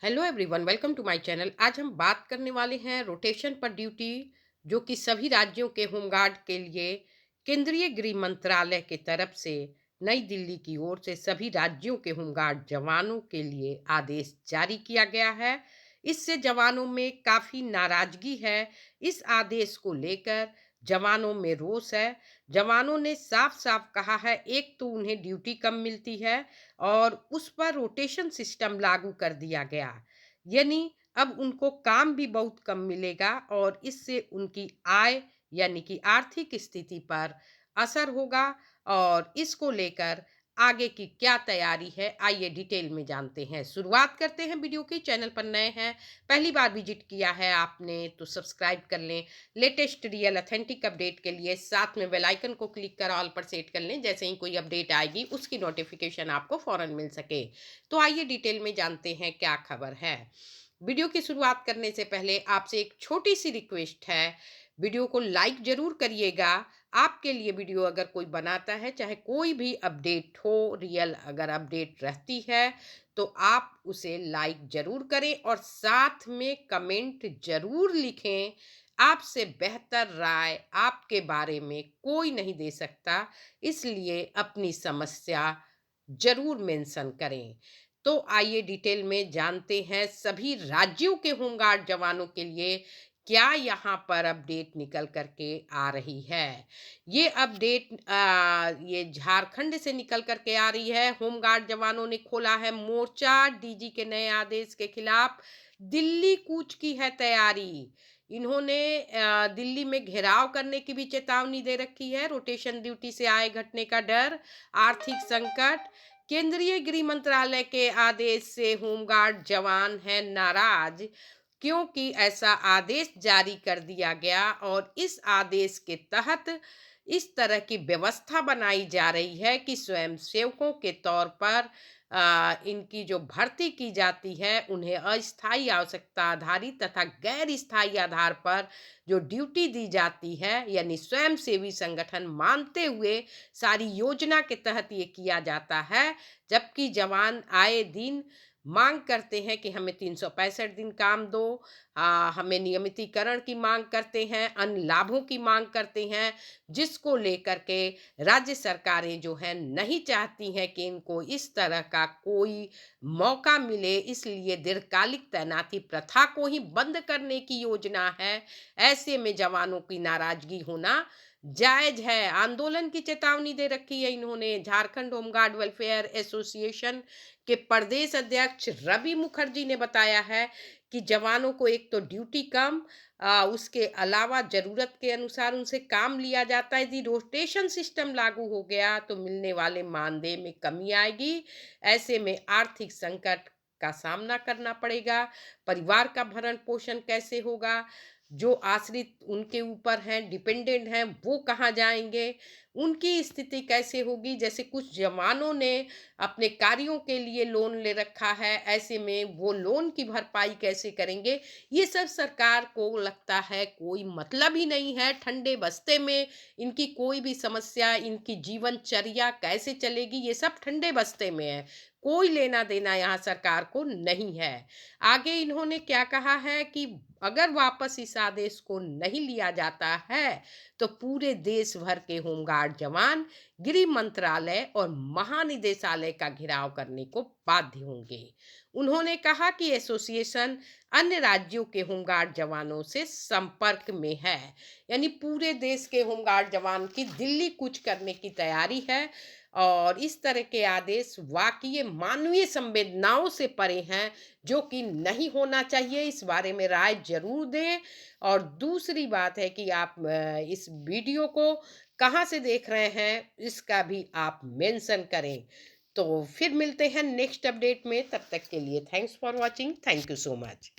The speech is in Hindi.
Hello everyone, welcome to my channel. आज हम बात करने वाले हैं रोटेशन पर ड्यूटी, जो कि सभी राज्यों के होमगार्ड के लिए केंद्रीय गृह मंत्रालय के तरफ से नई दिल्ली की ओर से सभी राज्यों के होमगार्ड जवानों के लिए आदेश जारी किया गया है। इससे जवानों में काफ़ी नाराजगी है। इस आदेश को लेकर जवानों में रोष है। जवानों ने साफ साफ कहा है, एक तो उन्हें ड्यूटी कम मिलती है और उस पर रोटेशन सिस्टम लागू कर दिया गया। यानी अब उनको काम भी बहुत कम मिलेगा और इससे उनकी आय यानी कि आर्थिक स्थिति पर असर होगा। और इसको लेकर आगे की क्या तैयारी है, आइए डिटेल में जानते हैं। शुरुआत करते हैं वीडियो की। चैनल पर नए हैं, पहली बार विजिट किया है आपने तो सब्सक्राइब कर लें। लेटेस्ट रियल अथेंटिक अपडेट के लिए साथ में बेल आइकन को क्लिक कर ऑल पर सेट कर लें, जैसे ही कोई अपडेट आएगी उसकी नोटिफिकेशन आपको फौरन मिल सके। तो आइए डिटेल में जानते हैं क्या खबर है। वीडियो की शुरुआत करने से पहले आपसे एक छोटी सी रिक्वेस्ट है, वीडियो को लाइक जरूर करिएगा। आपके लिए वीडियो अगर कोई बनाता है, चाहे कोई भी अपडेट हो, रियल अगर अपडेट रहती है तो आप उसे लाइक जरूर करें और साथ में कमेंट जरूर लिखें। आपसे बेहतर राय आपके बारे में कोई नहीं दे सकता, इसलिए अपनी समस्या जरूर मेंशन करें। तो आइए डिटेल में जानते हैं सभी राज्यों के होमगार्ड जवानों के लिए क्या यहाँ पर अपडेट निकल करके आ रही है। ये अपडेट ये झारखंड से निकल करके आ रही है। होमगार्ड जवानों ने खोला है मोर्चा, डीजी के नए आदेश के खिलाफ दिल्ली कूच की है तैयारी। इन्होंने दिल्ली में घेराव करने की भी चेतावनी दे रखी है। रोटेशन ड्यूटी से आए घटने का डर, आर्थिक संकट, केंद्रीय गृह मंत्रालय के आदेश से होमगार्ड जवान हैं नाराज, क्योंकि ऐसा आदेश जारी कर दिया गया और इस आदेश के तहत इस तरह की व्यवस्था बनाई जा रही है कि स्वयंसेवकों के तौर पर इनकी जो भर्ती की जाती है उन्हें अस्थायी आवश्यकता आधारित तथा गैर स्थायी आधार पर जो ड्यूटी दी जाती है, यानी स्वयंसेवी संगठन मानते हुए सारी योजना के तहत ये किया जाता है। जबकि जवान आए दिन मांग करते हैं कि हमें 365 दिन काम दो, हमें नियमितीकरण की मांग करते हैं, अन्य लाभों की मांग करते हैं, जिसको लेकर के राज्य सरकारें जो है नहीं चाहती हैं कि इनको इस तरह का कोई मौका मिले, इसलिए दीर्घकालिक तैनाती प्रथा को ही बंद करने की योजना है। ऐसे में जवानों की नाराजगी होना जायज है। आंदोलन की चेतावनी दे रखी है इन्होंने। झारखंड होमगार्ड वेलफेयर एसोसिएशन के प्रदेश अध्यक्ष रवि मुखर्जी ने बताया है कि जवानों को एक तो ड्यूटी कम, उसके अलावा जरूरत के अनुसार उनसे काम लिया जाता है। यदि रोटेशन सिस्टम लागू हो गया तो मिलने वाले मानदेय में कमी आएगी। ऐसे में आर्थिक संकट का सामना करना पड़ेगा। परिवार का भरण पोषण कैसे होगा? जो आश्रित उनके ऊपर हैं, डिपेंडेंट हैं, वो कहाँ जाएंगे? उनकी स्थिति कैसे होगी? जैसे कुछ जवानों ने अपने कार्यों के लिए लोन ले रखा है, ऐसे में वो लोन की भरपाई कैसे करेंगे? ये सब सरकार को लगता है कोई मतलब ही नहीं है। ठंडे बस्ते में इनकी कोई भी समस्या, इनकी जीवनचर्या कैसे चलेगी, ये सब ठंडे बस्ते में है। कोई लेना देना यहाँ सरकार को नहीं है। आगे इन्होंने क्या कहा है कि अगर वापस इस आदेश को नहीं लिया जाता है तो पूरे देश भर के होमगार्ड जवान गृह मंत्रालय और महानिदेशालय का घेराव करने को बाध्य होंगे। उन्होंने कहा कि एसोसिएशन अन्य राज्यों के होमगार्ड जवानों से संपर्क में है, यानी पूरे देश के होमगार्ड जवान की दिल्ली कूच करने की तैयारी है। और इस तरह के आदेश वाकई मानवीय संवेदनाओं से परे हैं, जो कि नहीं होना चाहिए। इस बारे में राय जरूर दें। और दूसरी बात है कि आप इस वीडियो को कहाँ से देख रहे हैं, इसका भी आप मेंशन करें। तो फिर मिलते हैं नेक्स्ट अपडेट में। तब तक के लिए thanks for watching. Thank you so much.